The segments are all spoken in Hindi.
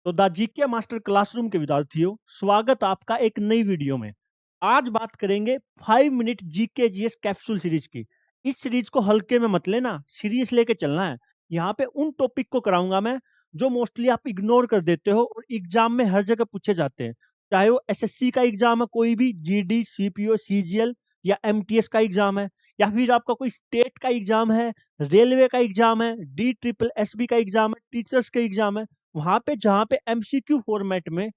तो द जीके मास्टर क्लासरूम के विद्यार्थियों, स्वागत आपका एक नई वीडियो में। आज बात करेंगे 5 minute GK GS capsule series की। इस सीरीज को हल्के में मत लेना, सीरियस लेके चलना है। यहाँ पे उन टॉपिक को कराऊंगा मैं जो मोस्टली आप इग्नोर कर देते हो और एग्जाम में हर जगह पूछे जाते हैं। चाहे वो एसएससी का एग्जाम है, कोई भी जीडी, सीपीओ, सीजीएल या एमटीएस का एग्जाम है, या फिर आपका कोई स्टेट का एग्जाम है, रेलवे का एग्जाम है, डी ट्रिपल एसबी का एग्जाम है, टीचर्स का एग्जाम है। वहां पे जहां पे एमसीक्यू फॉर्मेट में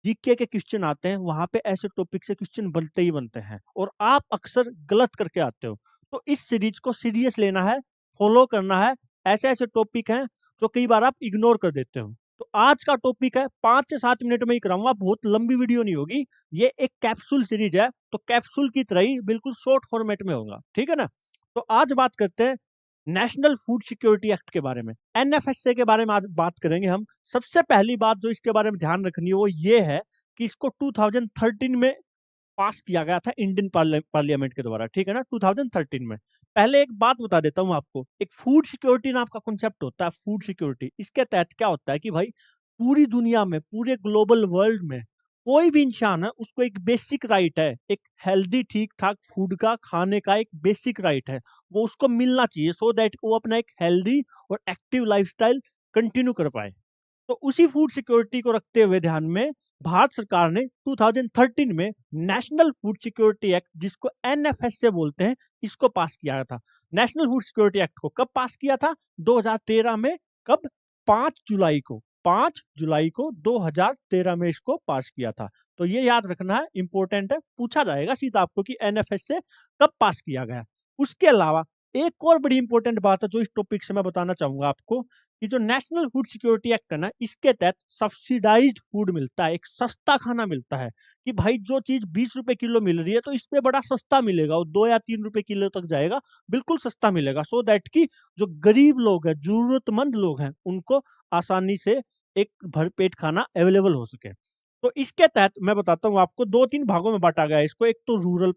जीके के क्वेश्चन आते हैं, वहां पे ऐसे टॉपिक से क्वेश्चन बनते ही बनते हैं और आप अक्सर गलत करके आते हो। तो इस सीरीज को सीरियस लेना है, फॉलो करना है। ऐसे ऐसे टॉपिक हैं जो कई बार आप इग्नोर कर देते हो। तो आज का टॉपिक है, 5 से 7 मिनट में ही कराऊंगा, बहुत लंबी वीडियो नहीं होगी। ये एक कैप्सूल सीरीज है, तो कैप्सूल की तरह ही बिल्कुल शॉर्ट फॉर्मेट में होगा, ठीक है ना। तो आज बात करते हैं नेशनल फूड सिक्योरिटी एक्ट के बारे में, एनएफएसए के बारे में आज बात करेंगे हम। सबसे पहली बात जो इसके बारे में ध्यान रखनी है वो ये है कि इसको 2013 में पास किया गया था इंडियन पार्लियामेंट के द्वारा, ठीक है ना, 2013 में। पहले एक बात बता देता हूँ आपको, एक फूड सिक्योरिटी नाम का कॉन्सेप्ट होता है, फूड सिक्योरिटी। इसके तहत क्या होता है कि भाई पूरी दुनिया में, पूरे ग्लोबल वर्ल्ड में कोई भी इंसान है, उसको एक बेसिक राइट है, एक हेल्दी ठीक ठाक फूड का खाने का एक बेसिक राइट है, वो उसको मिलना चाहिए, सो दैट वो अपना एक हेल्दी और एक्टिव लाइफस्टाइल कंटिन्यू कर पाए। तो उसी फूड सिक्योरिटी को रखते हुए ध्यान में भारत सरकार ने 2013 में नेशनल फूड सिक्योरिटी एक्ट, जिसको एनएफएस से बोलते हैं, इसको पास किया था। नेशनल फूड सिक्योरिटी एक्ट को कब पास किया था? 2013 में। कब? 5 जुलाई को। 5 जुलाई को 2013 में इसको पास किया था। तो ये याद रखना है, इंपॉर्टेंट है, पूछा जाएगा सीधा आपको कि एनएफएस से कब पास किया गया। उसके अलावा एक और बड़ी इंपॉर्टेंट बात है जो इस टॉपिक से मैं बताना चाहूंगा आपको, कि जो नेशनल फूड सिक्योरिटी एक्ट है ना, इसके तहत सब्सिडाइज्ड फूड मिलता है, एक सस्ता खाना मिलता है। कि भाई जो चीज 20 रुपए किलो मिल रही है तो इस पे बड़ा सस्ता मिलेगा, वो 2 या 3 रुपए किलो तक जाएगा, बिल्कुल सस्ता मिलेगा, सो दैट कि जो गरीब लोग हैं, जरूरतमंद लोग हैं, उनको आसानी से एक भरपेट खाना अवेलेबल हो सके। तो इसके तहत मैं बताता हूँ आपको, 2-3 भागों में बांटा गया है इसको। एक तो रूरल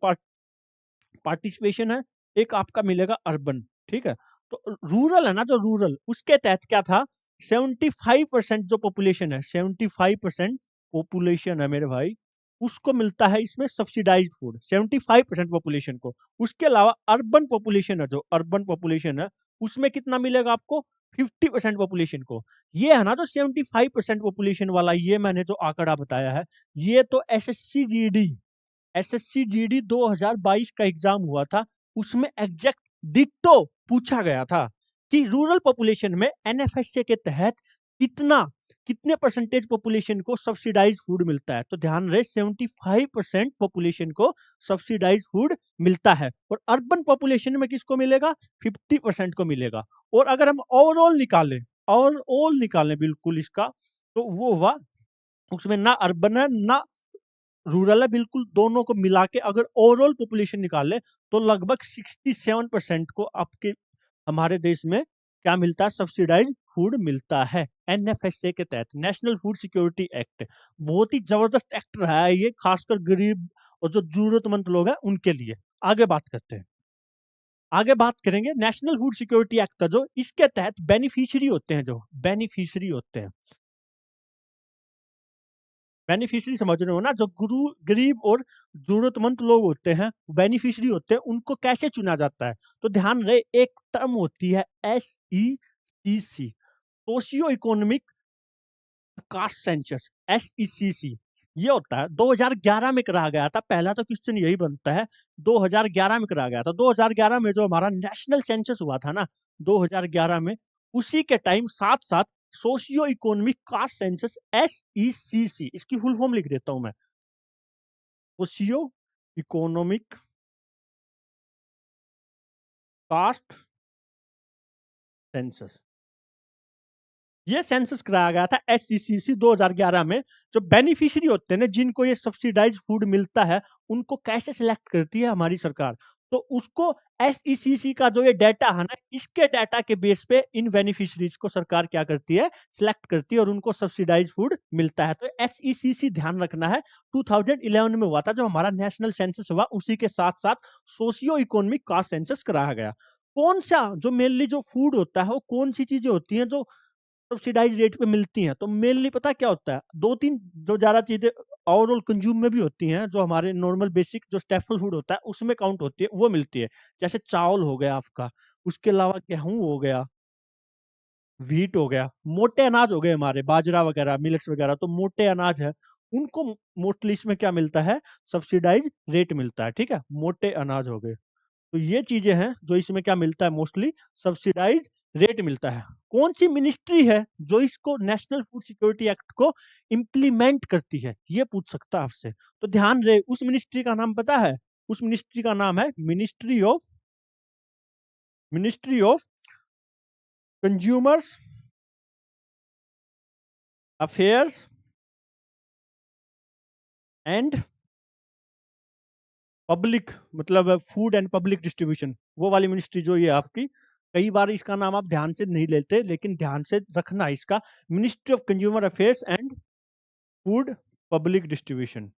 पार्टिसिपेशन है, एक आपका मिलेगा अर्बन, ठीक है। तो रूरल है ना, जो रूरल, उसके तहत क्या था, 75% जो पॉपुलेशन है, 75% पॉपुलेशन है मेरे भाई, उसको मिलता है इसमें सब्सिडाइज्ड फूड, 75% पॉपुलेशन को। उसके अलावा अर्बन पॉपुलेशन है, जो अर्बन पॉपुलेशन है, उसमें कितना मिलेगा आपको? 50% पॉपुलेशन को। ये है ना जो 75% पॉपुलेशन वाला, ये मैंने जो आंकड़ा बताया है, ये तो एसएससी जीडी 2022 का एग्जाम हुआ था, उसमें एग्जैक्ट डिट्टो पूछा गया था कि रूरल पॉपुलेशन में एनएफएसए के तहत कितना कितने परसेंटेज पॉपुलेशन को सब्सिडाइज फूड मिलता है। तो ध्यान रहे, 75% पॉपुलेशन को सब्सिडाइज फूड मिलता है। और अर्बन पॉपुलेशन में किसको मिलेगा? 50% को मिलेगा। और अगर हम ओवरऑल निकालें बिल्कुल इसका, तो वो हुआ, उसमें ना अर्बन है ना रूरल है, बिल्कुल दोनों को मिला के अगर ओवरऑल पॉपुलेशन निकाले, तो लगभग 67% को आपके हमारे देश में क्या मिलता है? सब्सिडाइज फूड मिलता है एनएफएसए के तहत, नेशनल फूड सिक्योरिटी एक्ट। बहुत ही जबरदस्त एक्ट रहा है ये, खासकर गरीब और जो जरूरतमंद लोग हैं उनके लिए। आगे बात करते हैं, आगे बात करेंगे नेशनल फूड सिक्योरिटी एक्ट का, जो इसके तहत बेनिफिशियरी होते हैं, जो बेनिफिशियरी होते हैं, बेनिफिशियरी समझ रहे हो ना, जो गुरु गरीब और जरूरतमंद लोग होते हैं, बेनिफिशियरी होते हैं, उनको कैसे चुना जाता है? तो ध्यान रहे, एक टर्म होती है SECC, socio economic caste census, SECC। ये होता है 2011 में करा गया था। पहला तो क्वेश्चन यही बनता है, 2011 में करा गया था। 2011 में जो हमारा नेशनल सेंसस हुआ था ना, 2011 में, उसी के टाइम साथ साथ socio economic caste census, SECC, इसकी फुल फॉर्म लिख देता हूं मैं, सोशियो इकोनॉमिक कास्ट सेंसस। ये सेंसस कराया गया था SECC 2011 में। जो बेनिफिशियरी होते हैं ना, जिनको ये सब्सिडाइज फूड मिलता है, उनको कैसे सिलेक्ट करती है हमारी सरकार? तो उसको SECC का जो ये डाटा है ना, इसके डाटा के बेस पे इन बेनिफिशियरीज को सरकार क्या करती है? सिलेक्ट करती है और उनको सब्सिडाइज फूड मिलता है। तो SECC ध्यान रखना है, 2011 में हुआ था जो हमारा नेशनल सेंसस हुआ, उसी के साथ साथ सोशियो इकोनॉमिक कास्ट सेंसस कराया गया। कौन सा जो मेनली जो फूड होता है, वो कौन सी चीजें होती हैं जो सब्सिडाइज रेट पे मिलती हैं। तो मेनली पता क्या होता है, 2-3 जो ज़्यादा चीज़ें ओवरऑल कंज्यूम में भी होती हैं, जो हमारे नॉर्मल बेसिक जो स्टेपल फूड होता है, उसमें काउंट होती है, वो मिलती है। जैसे चावल हो गया आपका, उसके अलावा गेहूँ हो गया, व्हीट हो गया, मोटे अनाज हो गए हमारे, बाजरा वगैरह, मिलेट्स वगैरह, तो मोटे अनाज है, उनको मोस्टली इसमें क्या मिलता है, सब्सिडाइज़ रेट मिलता है, ठीक है? मोटे अनाज हो गए। तो ये चीज़ें हैं जो इसमें क्या मिलता है, मोस्टली सब्सिडाइज़ रेट मिलता है। कौन-सी मिनिस्ट्री है जो इसको नेशनल फूड सिक्योरिटी एक्ट को इम्प्लीमेंट करती है? ये पूछ सकता है आपसे। तो ध्यान रहे, उस मिनिस्ट्री का नाम पता है? उस मिनिस्ट्री का नाम है ministry of consumers affairs and public, मतलब फूड एंड पब्लिक डिस्ट्रीब्यूशन, वो वाली मिनिस्ट्री जो ये आपकी, कई बार इसका नाम आप ध्यान से नहीं लेते, लेकिन ध्यान से रखना इसका, ministry of consumer affairs and food public distribution.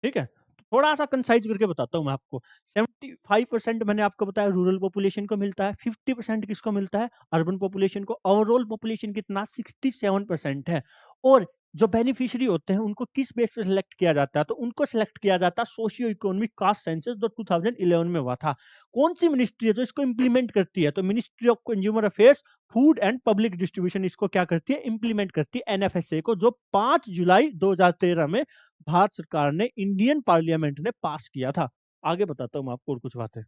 ठीक है? थोड़ा-सा कंसाइज़ करके बताता हूँ मैं आपको। 75% मैंने आपको बताया रूरल पॉपुलेशन को मिलता है, 50% किसको मिलता है? अर्बन पॉपुलेशन को। ओवरऑल पॉपुलेशन कितना? 67% है। और जो बेनिफिशियरी होते हैं, उनको किस बेस पे सिलेक्ट किया जाता है? तो उनको सिलेक्ट किया जाता है सोशियो इकोनॉमिक कास्ट सेंसस, जो 2011 में हुआ था। कौन-सी मिनिस्ट्री है जो इसको इम्प्लीमेंट करती है? तो ministry of consumer affairs, food and public distribution इसको क्या करती है? इम्प्लीमेंट करती है, एनएफएसए को, जो 5 जुलाई 2013 में भारत सरकार ने, इंडियन पार्लियामेंट ने पास किया था। आगे बताता हूँ मैं आपको और कुछ बातें।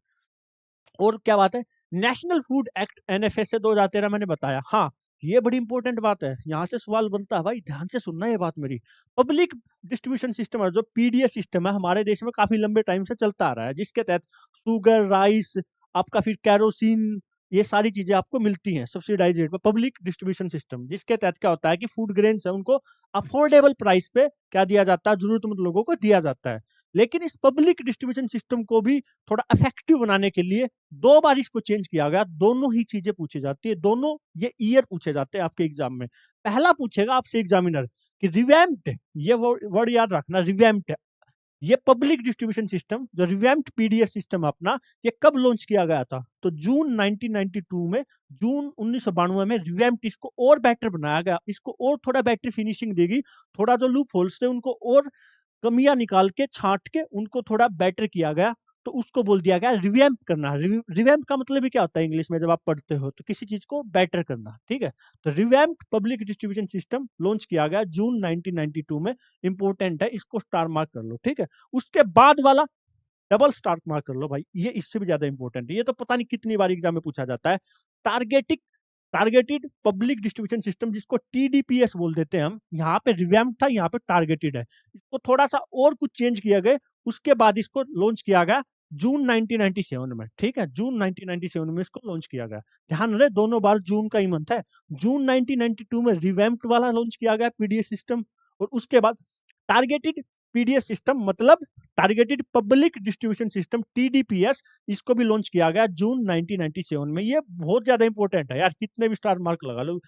और क्या बात है? नेशनल फूड एक्ट एनएफएसए 2013 मैंने बताया। हाँ, ये बड़ी इंपॉर्टेंट बात है। यहाँ से सवाल बनता है, भाई ध्यान से सुनना ये बात मेरी। पब्लिक डिस्ट्रीब्यूशन सिस्टम है, जो पीडीएस सिस्टम है, हमारे देश में काफ़ी लंबे टाइम से चलता आ रहा है, जिसके तहत शुगर, राइस, आपका फिर केरोसिन, ये सारी चीज़ें आपको मिलती हैं सब्सिडाइज़ रेट पे। पब्लिक डिस्ट्रीब्यूशन सिस्टम, जिसके तहत क्या होता है कि फूड ग्रेन्स है, उनको अफोर्डेबल प्राइस पे क्या दिया जाता है, ज़रूरतमंद लोगों को दिया जाता है। लेकिन इस पब्लिक डिस्ट्रीब्यूशन सिस्टम को भी थोड़ा इफेक्टिव बनाने के लिए 2 बार इसको चेंज किया गया। दोनों ही चीज़ें पूछी जाती है, दोनों ये ईयर पूछे जाते हैं आपके एग्ज़ाम में। पहला पूछेगा आपसे एग्ज़ामिनर कि रिवैम्प्ड, ये वर्ड याद रखना, रिवैम्प्ड, ये पब्लिक डिस्ट्रीब्यूशन सिस्टम, जो रिवैम्प्ड पीडीएस सिस्टम अपना, ये कब लॉन्च किया गया था? तो जून 1992 में, जून 1992 में रिवैम्प्ड, इसको और बेटर बनाया गया, इसको और थोड़ा बेटर फिनिशिंग देगी, थोड़ा जो लूप होल्स थे उनको और कमियाँ निकाल के, छाँट के उनको थोड़ा बेटर किया गया, तो उसको बोल दिया गया रिवैम्प करना। रिवैम्प का मतलब ही क्या होता है इंग्लिश में, जब आप पढ़ते हो, तो किसी चीज़ को बेटर करना, ठीक है? तो revamped public distribution system launch किया गया जून 1992 में, इम्पोर्टेंट है, इसको स्टार मार्क कर लो, ठीक है? उसके बाद वाला डबल स्टार मार्क कर लो भाई, ये इससे भी ज़्यादा इम्पोर्टेंट है, ये तो पता नहीं कितनी बार एग्ज़ाम में पूछा जाता है। Targeting targeted public distribution system, जिसको टीडीपीएस बोल देते हैं हम, यहाँ पे रिवैम्प था, यहाँ पे टारगेटेड है। इसको थोड़ा-सा और कुछ चेंज किया गया, उसके बाद इसको लॉन्च किया गया जून 1997 में, ठीक है? जून 1997 में इसको लॉन्च किया गया। ध्यान रहे, दोनों बार जून का ही मंथ है। जून 1992 में रिवैम्प्ड वाला लॉन्च किया गया पीडीएस सिस्टम, और उसके बाद टारगेटेड पीडीएस सिस्टम, मतलब टारगेटेड पब्लिक डिस्ट्रीब्यूशन सिस्टम, टीडीपीएस, इसको भी लॉन्च किया गया जून 1997 में। ये बहुत ज़्यादा इंपॉर्टेंट है यार, कितने भी स्टार मार्क लगा लो,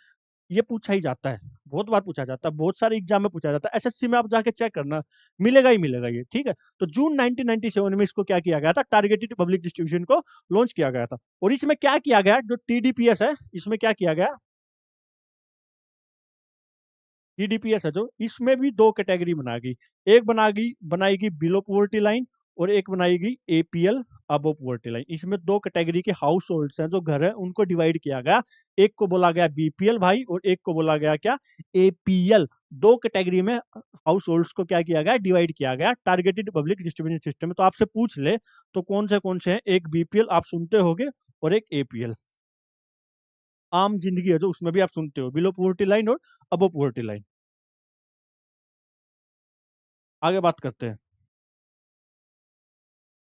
ये पूछा ही जाता है, बहुत बार पूछा जाता है, बहुत सारे एग्ज़ाम में पूछा जाता है, एसएससी में आप जाके चेक करना, मिलेगा ही मिलेगा ये, ठीक है? तो जून 1997 में इसको क्या किया गया था, टारगेटेड पब्लिक डिस्ट्रीब्यूशन को लॉन्च किया गया था। और इसमें क्या किया गया, जो टीडीपीएस है, इसमें क्या किया गया, टीडीपीएस है जो, इसमें भी 2 कैटेगरी बनाएगी। एक बनाएगी बनाएगी बिलो पॉवर्टी लाइन, और एक बनाएगी एपीएल, अबव पॉवर्टी लाइन। इसमें 2 कैटेगरी के हाउस होल्ड्स हैं, जो घर है, उनको डिवाइड किया गया। एक को बोला गया बीपीएल भाई, और एक को बोला गया क्या, एपीएल। 2 कैटेगरी में हाउस होल्ड्स को क्या किया गया, डिवाइड किया गया टारगेटेड पब्लिक डिस्ट्रीब्यूशन सिस्टम में। तो आपसे पूछ ले तो कौन से हैं, एक बीपीएल आप सुनते होगे, और एक एपीएल। आम जिंदगी है जो, उसमें भी आप सुनते हो, बिलो पॉवर्टी लाइन और अबव पॉवर्टी लाइन। आगे बात करते हैं।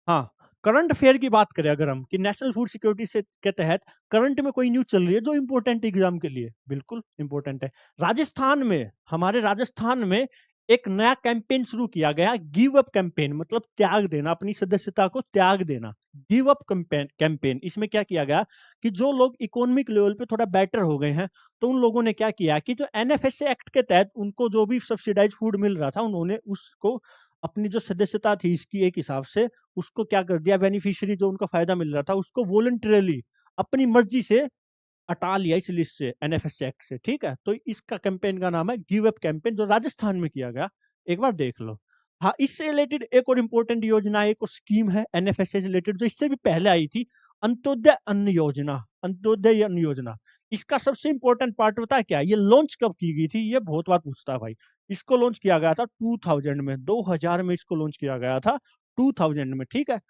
हाँ, करंट अफेयर की बात करें अगर हम, कि नेशनल फूड सिक्योरिटी से के तहत करंट में कोई न्यूज़ चल रही है जो इम्पोर्टेंट एग्ज़ाम के लिए, बिल्कुल इम्पोर्टेंट है। राजस्थान में, हमारे राजस्थान में एक नया कैंपेन शुरू किया गया, गिव अप कैंपेन, मतलब त्याग देना, अपनी सदस्यता को त्याग देना। गिव अप कैंपेन कैंपेन इसमें क्या किया गया कि जो लोग इकोनॉमिक लेवल पे थोड़ा बेटर हो गए हैं, तो उन लोगों ने क्या किया कि जो एनएफएसए एक्ट के तहत उनको जो भी सब्सिडाइज़्ड फूड मिल रहा था, उन्होंने उसको अपनी जो सदस्यता थी इसकी एक हिसाब से, उसको क्या कर दिया, बेनिफिशियरी जो उनका फ़ायदा मिल रहा था, उसको वॉलंटरीली अपनी मर्ज़ी से हटा लिया इस लिस्ट से, एनएफएसए एक्ट से, ठीक है? तो इसका कैंपेन का नाम है गिव अप कैंपेन, जो राजस्थान में किया गया। एक बार देख लो। हाँ, इससे रिलेटेड एक और इम्पोर्टेंट योजना, एक और स्कीम है एनएफएसए से रिलेटेड, जो इससे भी पहले आई थी, अंत्योदय अन्न योजना। अंत्योदय अन्न योजना। इसका सबसे इम्पोर्टेंट पार्ट पता है क्या है? ये लॉन्च कब की गई थी? ये बहुत बार पूछता है भाई। इसको लॉन्च किया गया था 2000 में, 2000 में इसको लॉन्च किया गया था, 2000 में, ठीक है?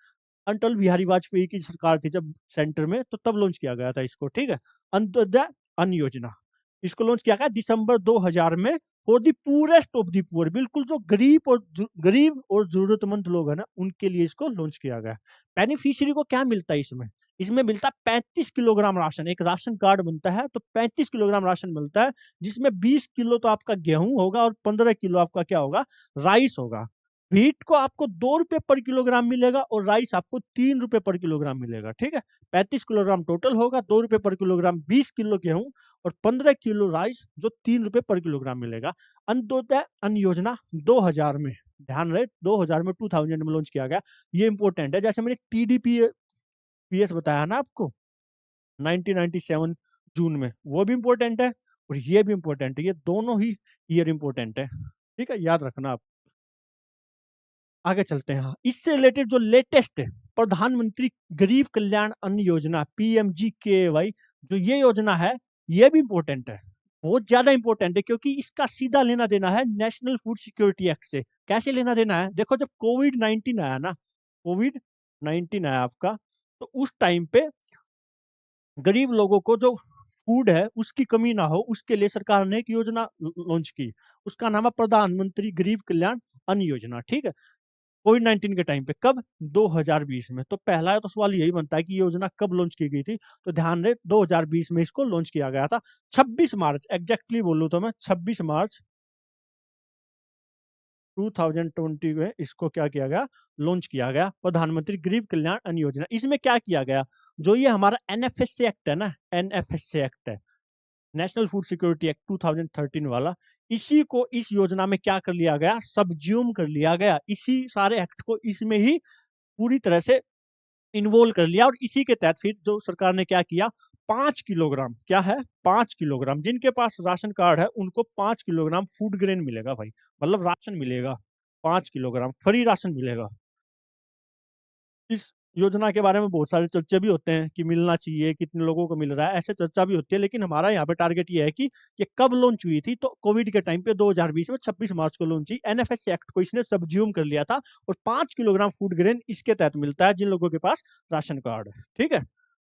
अटल बिहारी वाजपेयी की सरकार थी जब सेंटर में, तो तब लॉन्च किया गया था इसको, ठीक है? अंत्योदय अन्न योजना। इसको लॉन्च किया गया दिसंबर 2000 में, for the purest of the poor, बिल्कुल जो गरीब और जरूरतमंद लोग हैं ना, उनके लिए इसको लॉन्च किया गया। बेनिफिशियरी को क्या मिलता है इसमें? इसमें मिलता है 35 किलोग्राम राशन। एक राशन कार्ड बनता है तो 35 किलोग्राम राशन मिलता है, जिसमें 20 किलो तो आपका गेहूं होगा और 15 किलो आपका क्या होगा, राइस होगा। व्हीट को आपको 2 रुपए पर किलोग्राम मिलेगा और राइस आपको 3 रुपए पर किलोग्राम मिलेगा, ठीक है? 35 किलोग्राम टोटल होगा, 2 रुपए पर किलोग्राम, 20 किलो गेहूं और 15 किलो राइस, जो 3 रुपए पर किलोग्राम मिलेगा। अंत्योदय अन्न योजना 2000 में, ध्यान रहे 2000 में, 2000 में लॉन्च किया गया। ये इंपॉर्टेंट है। जैसे मैंने टीडीपी पीएस बताया ना आपको 1997 जून में, वो भी इंपॉर्टेंट है और ये भी इंपॉर्टेंट है। ये दोनों ही ईयर इंपॉर्टेंट है, ठीक है? याद रखना आप। आगे चलते हैं। हाँ, इससे रिलेटेड जो लेटेस्ट है, प्रधानमंत्री गरीब कल्याण अन्न योजना, पीएमजीकेवाई, जो ये योजना है, ये भी इंपॉर्टेंट है। बहुत ज्यादा इंपॉर्टेंट है, क्योंकि इसका सीधा लेना देना है नेशनल फूड सिक्योरिटी एक्ट से। कैसे लेना देना है? देखो, जब कोविड 19 आया ना, कोविड 19 आया आपका, तो उस टाइम पे गरीब लोगों को जो फूड है उसकी कमी ना हो, उसके लिए सरकार ने एक योजना लॉन्च की। उसका नाम है प्रधानमंत्री गरीब कल्याण अन्न योजना, ठीक है? कोविड 19 के टाइम पे, कब? 2020 में। तो पहला तो सवाल यही बनता है कि ये योजना कब लॉन्च की गई थी? तो ध्यान रहे 2020 में इसको लॉन्च किया गया था। 26 मार्च, एग्जैक्टली बोलूं तो मैं 26 मार्च 2020 में इसको क्या किया गया, लॉन्च किया गया, प्रधानमंत्री गरीब कल्याण अन्न योजना। इसमें क्या किया गया, जो ये हमारा एनएफएसए एक्ट है ना, एनएफएसए एक्ट है, नेशनल फूड सिक्योरिटी एक्ट 2013 वाला, इसी को इस योजना में क्या कर लिया गया, सबज्यूम कर लिया गया। इसी सारे एक्ट को इसमें ही पूरी तरह से इन्वॉल्व कर लिया, और इसी के तहत फिर जो सरकार ने क्या किया, 5 किलोग्राम, क्या है, 5 किलोग्राम, जिनके पास राशन कार्ड है उनको 5 किलोग्राम फूड ग्रेन मिलेगा भाई, मतलब राशन मिलेगा, 5 किलोग्राम फ्री राशन मिलेगा। इस योजना के बारे में बहुत सारे चर्चे भी होते हैं कि मिलना चाहिए, कितने लोगों को मिल रहा है, ऐसे चर्चा भी होती है। लेकिन हमारा यहाँ पे टारगेट ये है कि ये कब लॉन्च हुई थी, तो कोविड के टाइम पे 2020 में 26 मार्च को लॉन्च हुई। एनएफएसए एक्ट को इसने सबज्यूम कर लिया था, और 5 किलोग्राम फूड ग्रेन इसके तहत मिलता है जिन लोगों के पास राशन कार्ड है, ठीक है?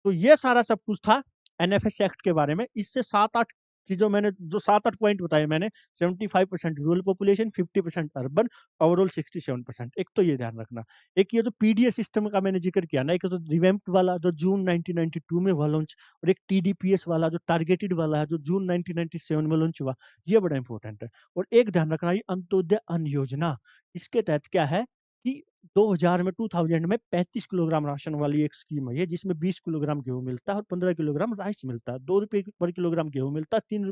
तो ये सारा सब कुछ था एनएफएसए एक्ट के बारे में। इससे 7-8 चीजों, मैंने जो 7-8 पॉइंट बताए मैंने, 75% रूरल पॉपुलेशन, 50% अर्बन, ओवरऑल 67%। एक तो ये ध्यान रखना। एक ये जो पीडीएस सिस्टम का मैंने जिक्र किया ना, एक तो रिवैम्प्ड वाला जो जून 1992 में हुआ लॉन्च, और एक टीडीपीएस वाला जो टारगेटेड वाला है जो जून 1997 में लॉन्च हुआ, ये बड़ा इंपॉर्टेंट है। और एक ध्यान रखना, ये अंत्योदय अन्न योजना, इसके तहत क्या है कि 2000 में, 2000 में 35 किलोग्राम राशन वाली एक स्कीम है ये, जिसमें 20 किलोग्राम गेहूं मिलता है और 15 किलोग्राम राइस मिलता है। 2 रुपए पर किलोग्राम गेहूं मिलता है, 3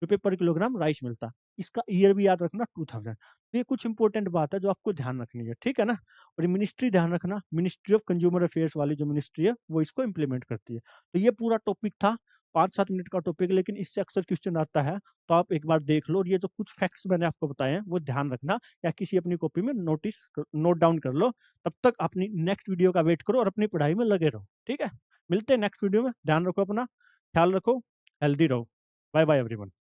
रुपए पर किलोग्राम राइस मिलता है। इसका ईयर भी याद रखना, 2000। तो ये कुछ इंपॉर्टेंट बात है जो आपको ध्यान रखनी है, ठीक है ना? और ये मिनिस्ट्री ध्यान रखना, मिनिस्ट्री ऑफ कंज्यूमर अफेयर्स वाली जो मिनिस्ट्री है, वो इसको इम्प्लीमेंट करती है। तो ये पूरा टॉपिक था, 5-7 मिनट का टॉपिक, लेकिन इससे अक्सर क्वेश्चन आता है, तो आप एक बार देख लो। और ये जो कुछ फैक्ट्स मैंने आपको बताए हैं वो ध्यान रखना, या किसी अपनी कॉपी में नोट डाउन कर लो। तब तक अपनी नेक्स्ट वीडियो का वेट करो और अपनी पढ़ाई में लगे रहो, ठीक है? मिलते हैं नेक्स्ट वीडियो में। ध्यान रखो अपना, ख्याल रखो, हेल्दी रहो। Bye bye everyone.